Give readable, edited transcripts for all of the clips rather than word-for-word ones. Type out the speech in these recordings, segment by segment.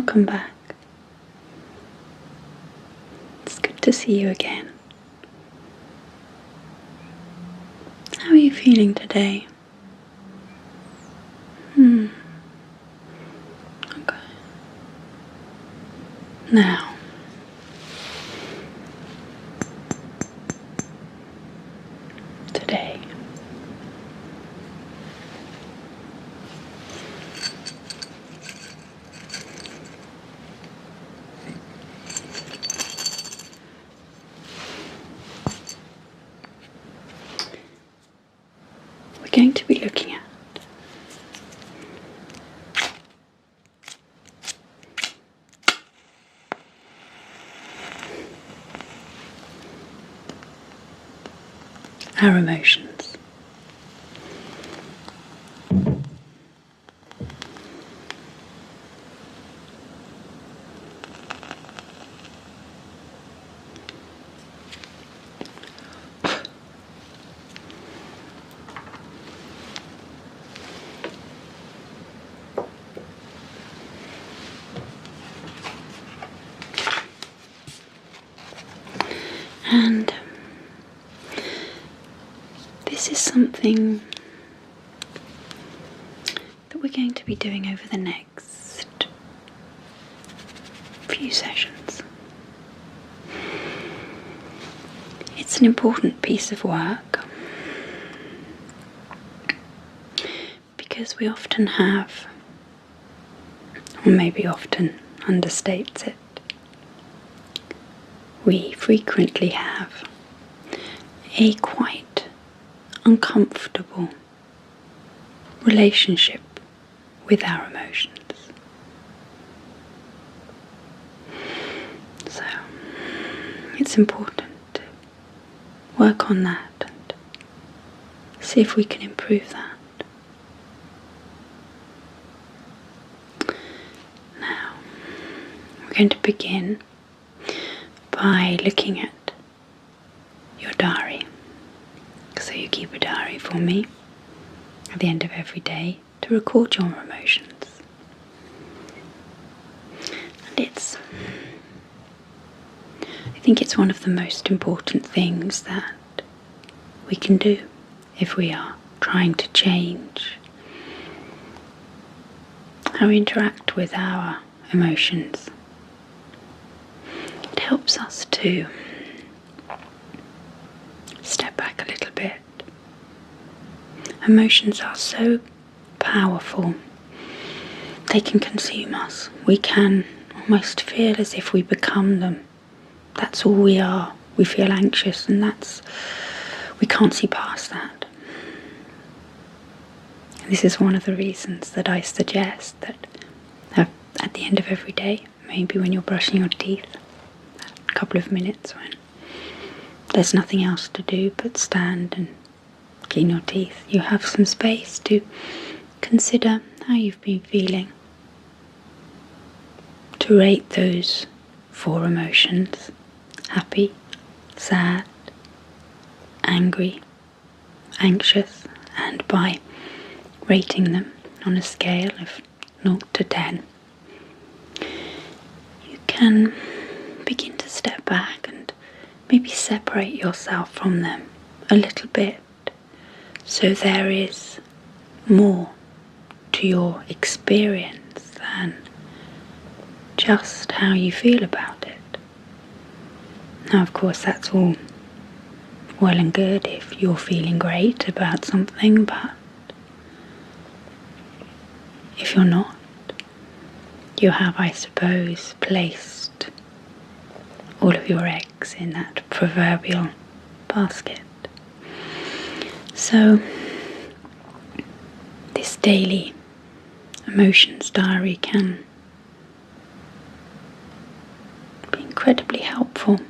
welcome back. It's good to see you again. How are you feeling today? Okay. Now, today, we're going to be looking at our emotions. And this is something that we're going to be doing over the next few sessions. It's an important piece of work because we often have, or maybe often understates it, we frequently have a quite uncomfortable relationship with our emotions. So it's important to work on that and see if we can improve that. Now, we're going to begin by looking at your diary. So you keep a diary for me at the end of every day to record your emotions. And I think it's one of the most important things that we can do if we are trying to change how we interact with our emotions. It helps us to step back a little bit. Emotions are so powerful, they can consume us. We can almost feel as if we become them. That's all we are. We feel anxious, and we can't see past that. And this is one of the reasons that I suggest that at the end of every day, maybe when you're brushing your teeth, a couple of minutes when there's nothing else to do but stand and clean your teeth, you have some space to consider how you've been feeling, to rate those 4 emotions: happy, sad, angry, anxious, and by rating them on a scale of 0 to 10, you can begin to step back and maybe separate yourself from them a little bit, so there is more to your experience than just how you feel about it. Now, of course, that's all well and good if you're feeling great about something, but if you're not, you have, I suppose, placed all of your eggs in that proverbial basket. So, this daily emotions diary can be incredibly helpful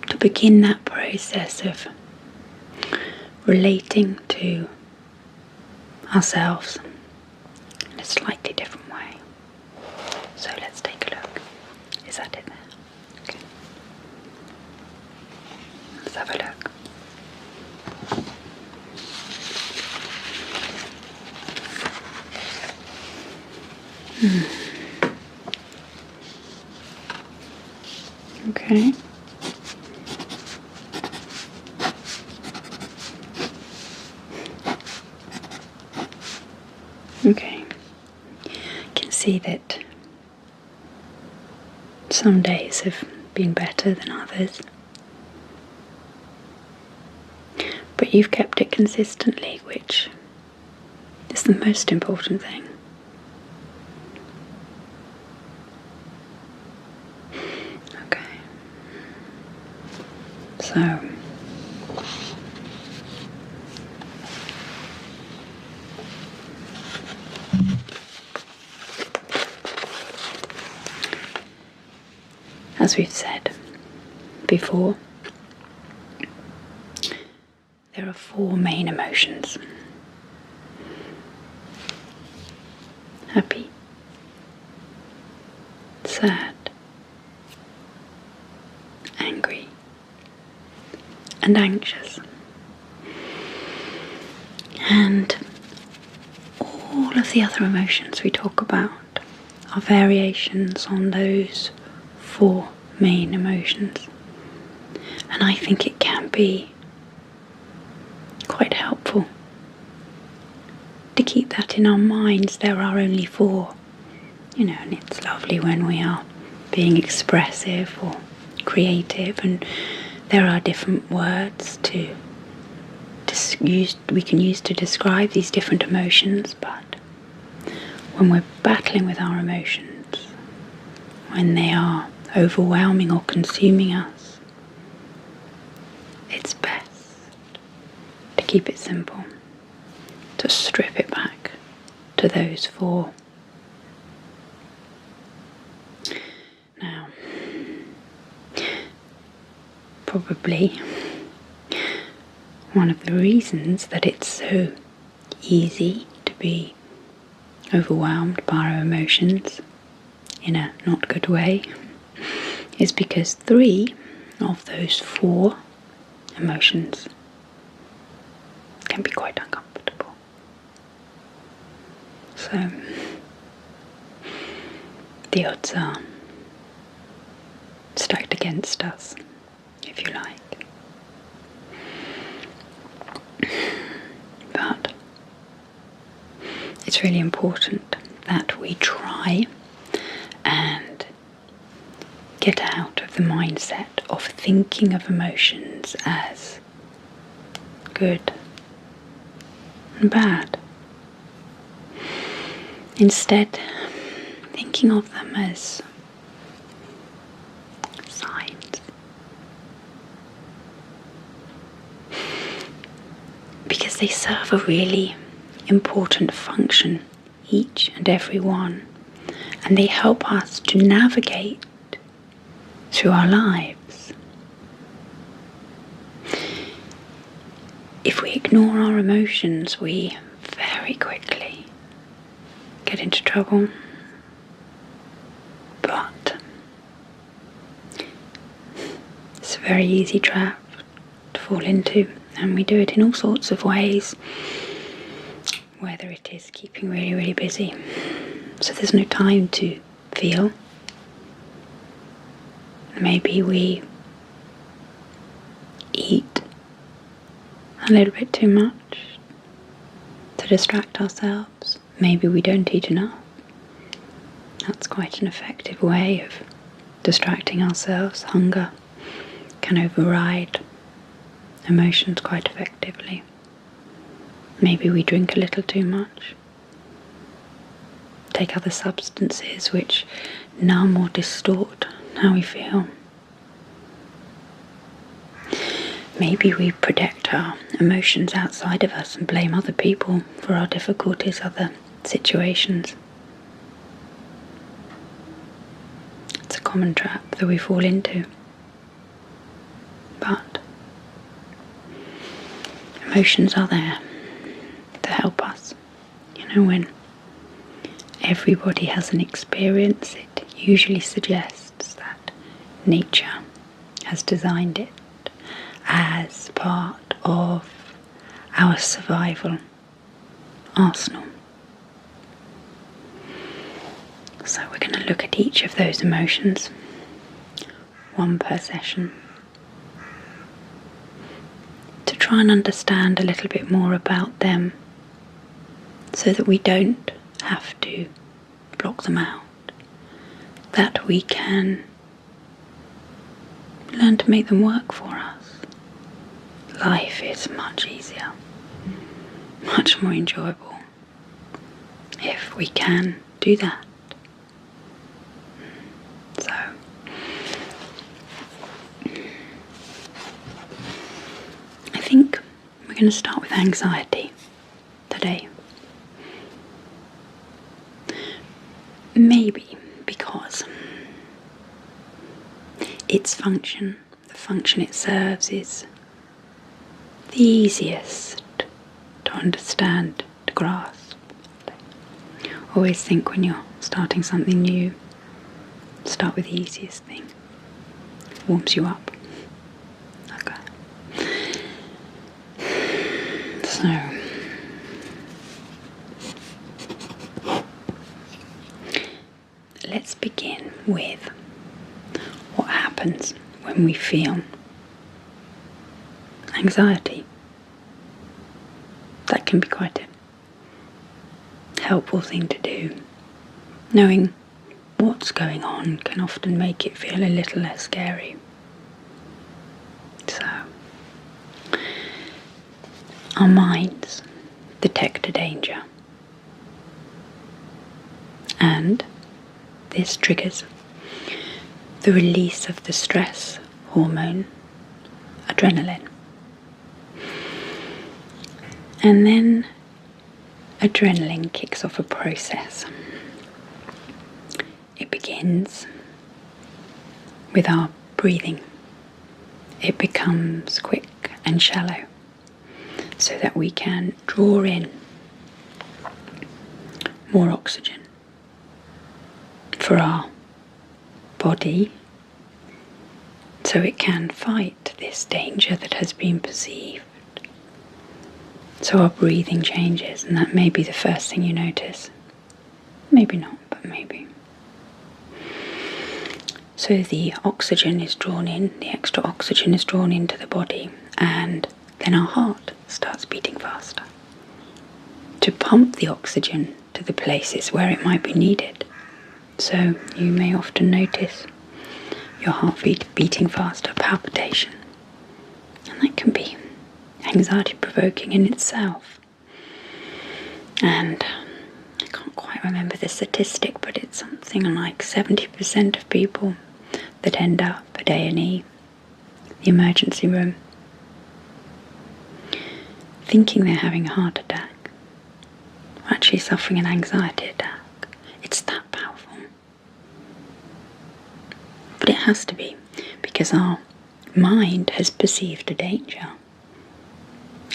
to begin that process of relating to ourselves in a slightly different way. So let's take a look. Is that it there? Okay. Let's have a look. Okay. Okay. I can see that some days have been better than others, but you've kept it consistently, which is the most important thing. Okay. So, as we've said before, there are 4 main emotions: happy, sad, angry, and anxious. And all of the other emotions we talk about are variations on those 4 main emotions. And I think it can be quite helpful to keep that in our minds. There are only 4, and it's lovely when we are being expressive or creative, and there are different words we can use to describe these different emotions, but when we're battling with our emotions, when they are overwhelming or consuming us, it's best to keep it simple, to strip it back to those 4. Now, probably one of the reasons that it's so easy to be overwhelmed by our emotions in a not good way is because 3 of those 4 emotions can be quite uncomfortable. So the odds are stacked against us, if you like. But it's really important that we try and get out of the mindset of thinking of emotions as good and bad. Instead, thinking of them as signs. Because they serve a really important function, each and every one, and they help us to navigate through our lives. If we ignore our emotions, we very quickly get into trouble. But it's a very easy trap to fall into, and we do it in all sorts of ways, whether it is keeping really, really busy, so there's no time to feel. Maybe we eat a little bit too much to distract ourselves. Maybe we don't eat enough. That's quite an effective way of distracting ourselves. Hunger can override emotions quite effectively. Maybe we drink a little too much, take other substances which numb or distort how we feel. Maybe we project our emotions outside of us and blame other people for our difficulties, other situations. It's a common trap that we fall into. But emotions are there to help us. When everybody has an experience, it usually suggests that nature has designed it as part of our survival arsenal. So we're going to look at each of those emotions one per session, to try and understand a little bit more about them so that we don't have to block them out, that we can learn to make them work for us. Life is much easier, much more enjoyable if we can do that. So, I think we're going to start with anxiety today. Maybe because its function, the function it serves, is the easiest to understand, to grasp. Always think when you're starting something new, start with the easiest thing. Warms you up. Okay. So, let's begin with what happens when we feel anxiety. That can be quite a helpful thing to do. Knowing what's going on can often make it feel a little less scary. So, our minds detect a danger, and this triggers the release of the stress hormone, adrenaline. And then adrenaline kicks off a process. It begins with our breathing. It becomes quick and shallow so that we can draw in more oxygen for our body so it can fight this danger that has been perceived. So our breathing changes, and that may be the first thing you notice. Maybe not, but maybe. So the oxygen is drawn in, the extra oxygen is drawn into the body, and then our heart starts beating faster to pump the oxygen to the places where it might be needed. So you may often notice your heartbeat beating faster, palpitation, and that can be anxiety provoking in itself. And I can't quite remember the statistic, but it's something like 70% of people that end up at A&E, the emergency room, thinking they're having a heart attack, are actually suffering an anxiety attack. It's that powerful. But it has to be, because our mind has perceived a danger,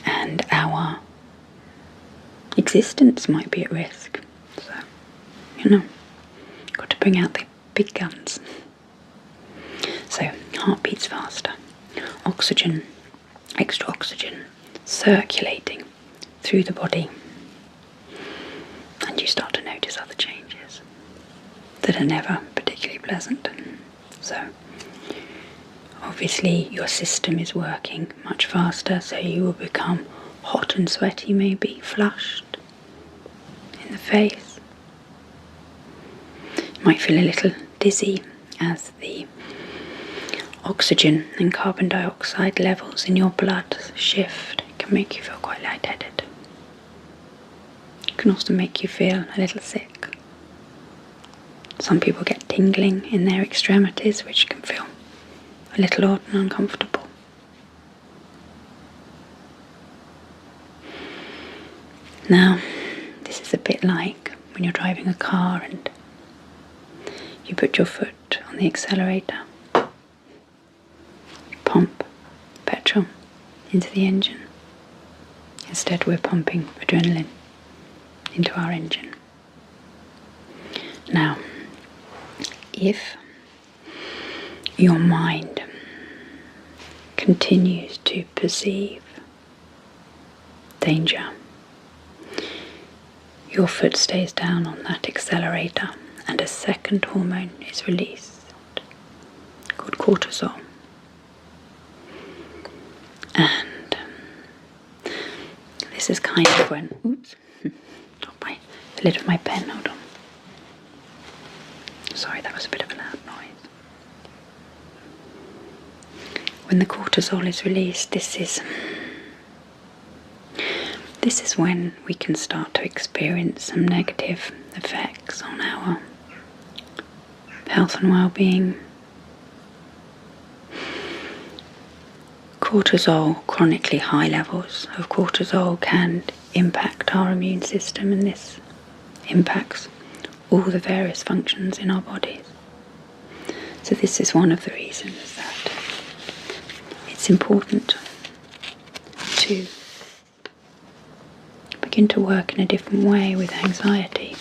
and our existence might be at risk. So, got to bring out the big guns. So, heart beats faster, oxygen, extra oxygen, circulating through the body, and you start to notice other changes that are never particularly pleasant. So, obviously your system is working much faster, so you will become hot and sweaty, maybe flushed in the face. You might feel a little dizzy as the oxygen and carbon dioxide levels in your blood shift. It can make you feel quite lightheaded. It can also make you feel a little sick. Some people get tingling in their extremities, which can feel a little odd and uncomfortable. Now, this is a bit like when you're driving a car and you put your foot on the accelerator, pump petrol into the engine. Instead, we're pumping adrenaline into our engine. Now, if your mind continues to perceive danger, your foot stays down on that accelerator and a second hormone is released called cortisol. And this is kind of when, oops, dropped the lid of my pen, hold on. Sorry, that was a bit of a loud noise. When the cortisol is released, this is when we can start to experience some negative effects on our health and well-being. Cortisol, chronically high levels of cortisol can impact our immune system, and this impacts all the various functions in our bodies. So this is one of the reasons that it's important to begin to work in a different way with anxiety.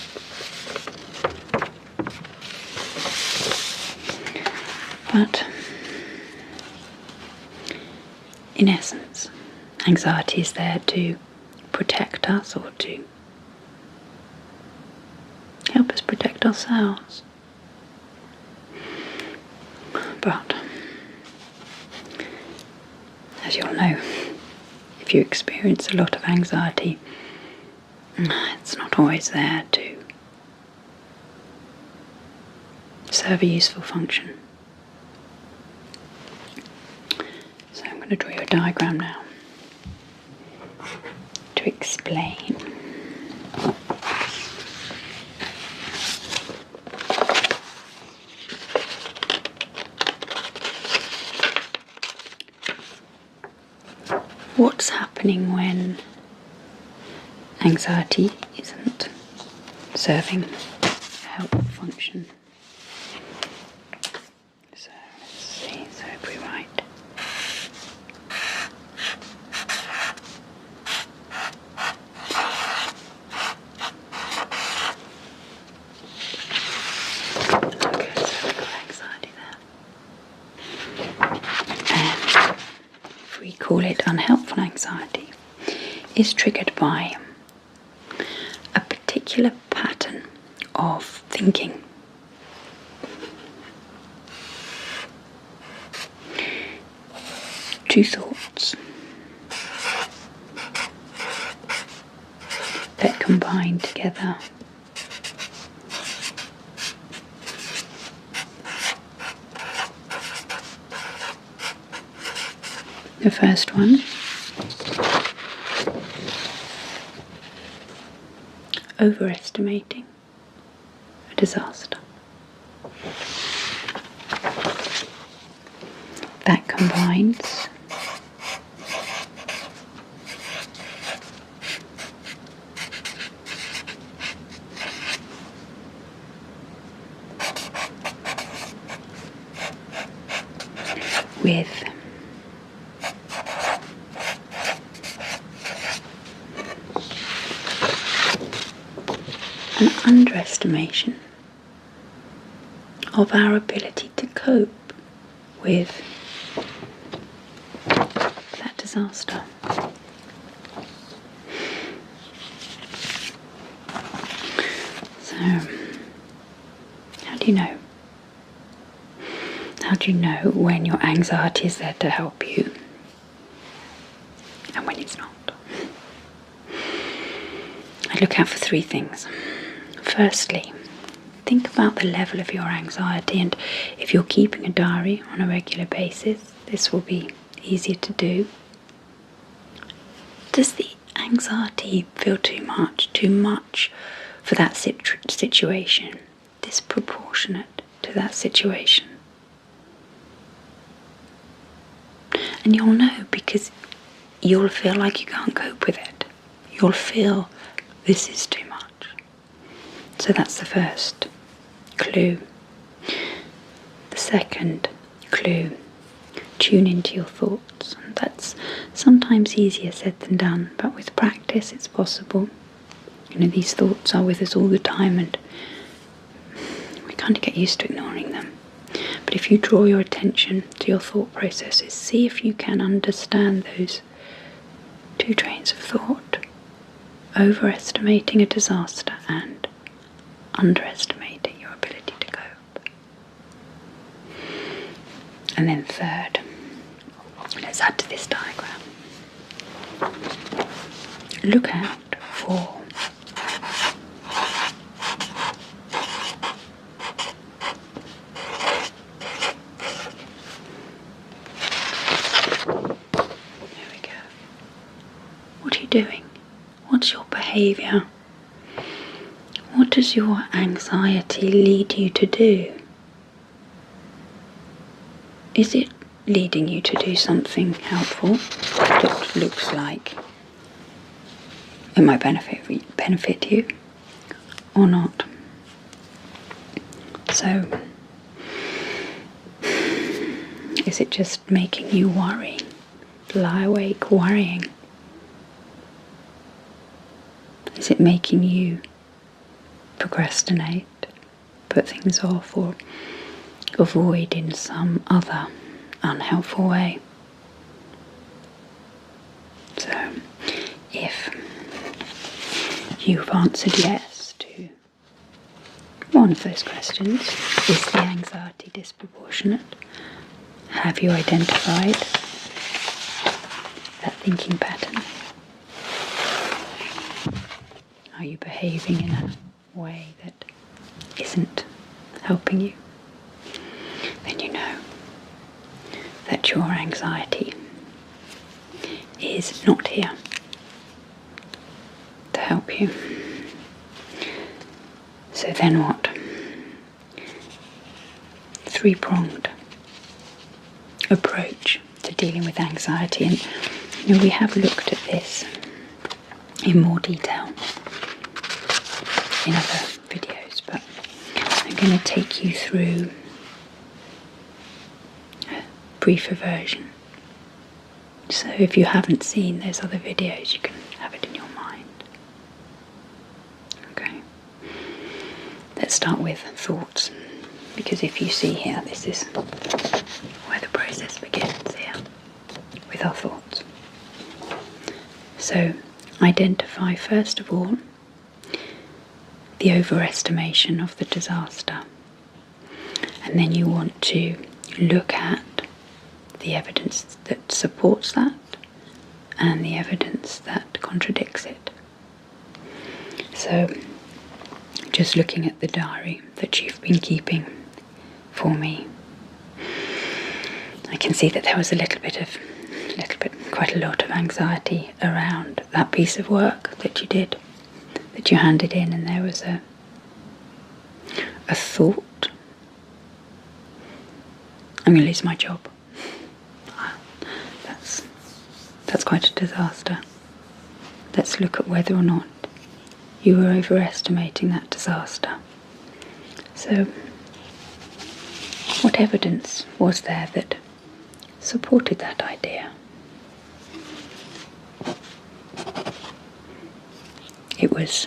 But in essence, anxiety is there to protect us, or to help us protect ourselves. But as you'll know, if you experience a lot of anxiety, it's not always there to serve a useful function. So I'm going to draw you a diagram now to explain what's happening when anxiety isn't serving a helpful function. So let's see, so if we write okay, so we've got anxiety there. And if we call it unhelpful anxiety, is triggered by a particular pattern of thinking. Two thoughts that combine together. The first one, overestimating a disaster. That combines with an underestimation of our ability to cope with that disaster. So, how do you know? How do you know when your anxiety is there to help you and when it's not? I look out for three things. Firstly, think about the level of your anxiety, and if you're keeping a diary on a regular basis, this will be easier to do. Does the anxiety feel too much for that situation, disproportionate to that situation? And you'll know, because you'll feel like you can't cope with it. You'll feel this is too much. So that's the first clue. The second clue, tune into your thoughts. And that's sometimes easier said than done, but with practice it's possible. You know, these thoughts are with us all the time, and we kind of get used to ignoring them. But if you draw your attention to your thought processes, see if you can understand those two trains of thought: overestimating a disaster and underestimating your ability to cope. And then third, let's add to this diagram. Look out for what are you doing? What's your behaviour? What does your anxiety lead you to do? Is it leading you to do something helpful that looks like it might benefit you or not? So, is it just making you worry, lie awake worrying? Is it making you procrastinate, put things off, or avoid in some other unhelpful way? So, if you've answered yes to one of those questions, is the anxiety disproportionate? Have you identified that thinking pattern? Are you behaving in a way that isn't helping you? Then you know that your anxiety is not here to help you. So then what? Three-pronged approach to dealing with anxiety. And we have looked at this in more detail in other videos, but I'm going to take you through a briefer version. So if you haven't seen those other videos, you can have it in your mind. Okay. Let's start with thoughts, because if you see here, this is where the process begins here, with our thoughts. So identify first of all the overestimation of the disaster, and then you want to look at the evidence that supports that and the evidence that contradicts it. So just looking at the diary that you've been keeping for me, I can see that there was quite a lot of anxiety around that piece of work that you did, that you handed in, and there was a thought, I'm going to lose my job. That's quite a disaster. Let's look at whether or not you were overestimating that disaster. So, what evidence was there that supported that idea? It was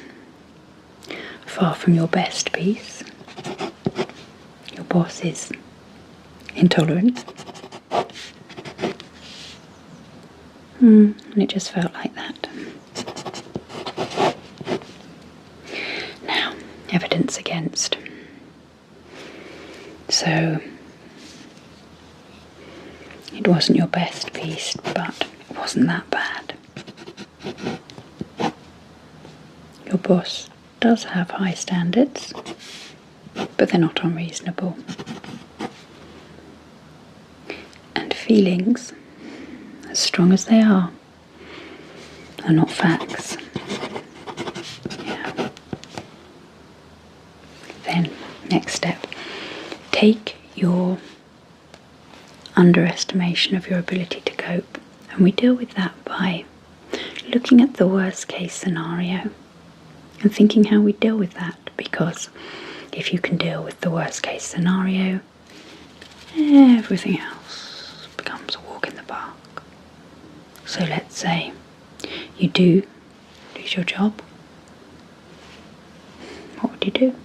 far from your best piece. Your boss is intolerant. And it just felt like that. Now, evidence against. So, it wasn't your best piece, but it wasn't that bad. Your boss does have high standards, but they're not unreasonable. And feelings, as strong as they are not facts. Yeah. Then, next step, take your underestimation of your ability to cope, and we deal with that by looking at the worst case scenario and thinking how we deal with that, because if you can deal with the worst case scenario, everything else becomes a walk in the park. So let's say you do lose your job. What would you do?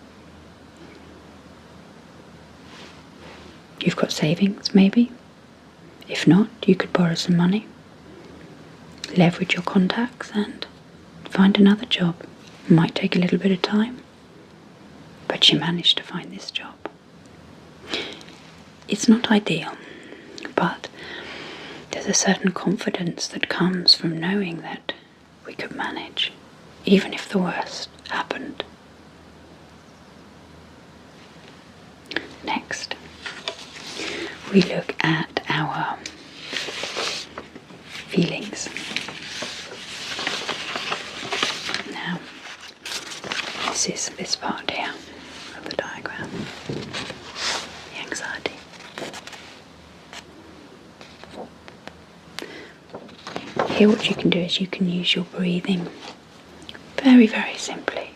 You've got savings, maybe. If not, you could borrow some money, leverage your contacts and find another job. It might take a little bit of time, but you managed to find this job. It's not ideal, But there's a certain confidence that comes from knowing that we could manage, even if the worst happened. Next, we look at our feelings. Now, this is this part here of the diagram, the anxiety. Here what you can do is you can use your breathing very, very simply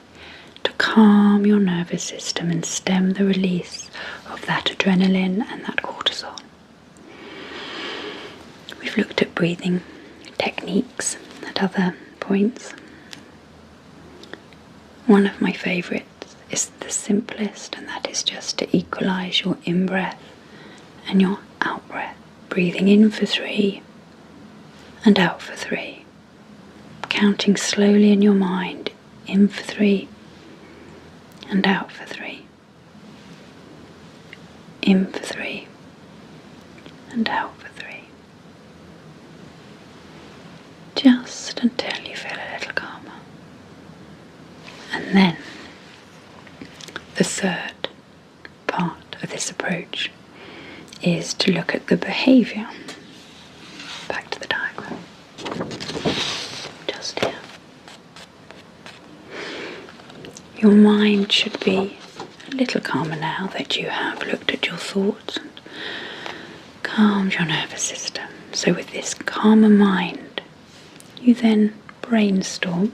to calm your nervous system and stem the release of that adrenaline and that cortisol. We've looked at breathing techniques at other points. One of my favourites is the simplest, and that is just to equalise your in-breath and your out-breath. Breathing in for 3 and out for 3. Counting slowly in your mind, in for 3 and out for 3. In for 3 and out for 3. Just until you feel a little calmer. And then the third part of this approach is to look at the behaviour. Back to the diagram. Just here. Your mind should be a little calmer now that you have looked at your thoughts and calmed your nervous system. So with this calmer mind, you then brainstorm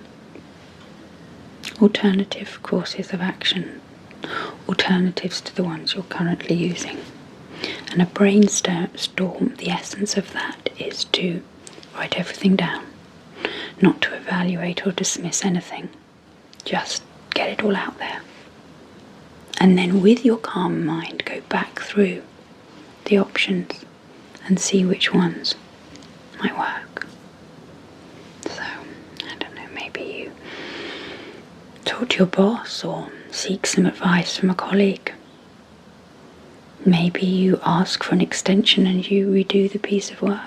alternative courses of action, alternatives to the ones you're currently using. And a brainstorm, the essence of that is to write everything down, not to evaluate or dismiss anything, just get it all out there. And then with your calm mind, go back through the options and see which ones might work. So, I don't know, maybe you talk to your boss or seek some advice from a colleague. Maybe you ask for an extension and you redo the piece of work.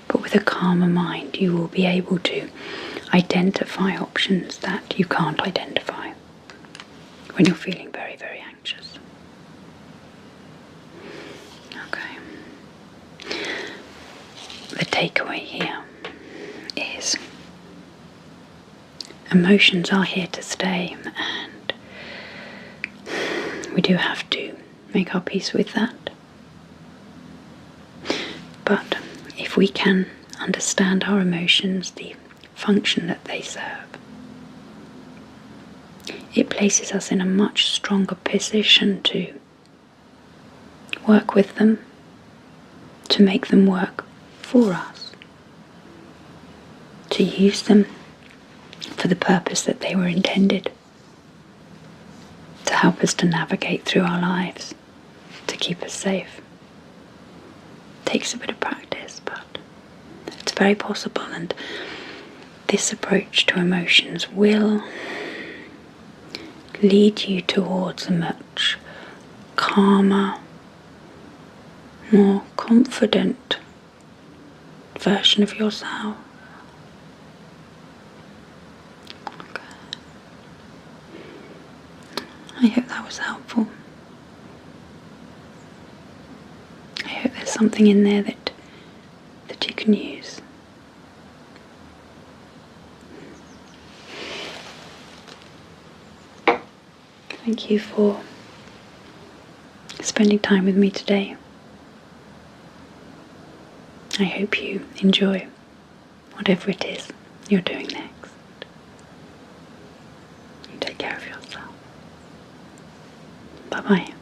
But with a calmer mind, you will be able to identify options that you can't identify when you're feeling very, very anxious. Okay. The takeaway here is emotions are here to stay, and we do have to make our peace with that. But if we can understand our emotions, the function that they serve, it places us in a much stronger position to work with them, to make them work for us, to use them for the purpose that they were intended, to help us to navigate through our lives, to keep us safe. It takes a bit of practice, but it's very possible, and this approach to emotions will lead you towards a much calmer, more confident version of yourself. Okay. I hope that was helpful. I hope there's something in there that you can use. Thank you for spending time with me today. I hope you enjoy whatever it is you're doing next. You take care of yourself. Bye-bye.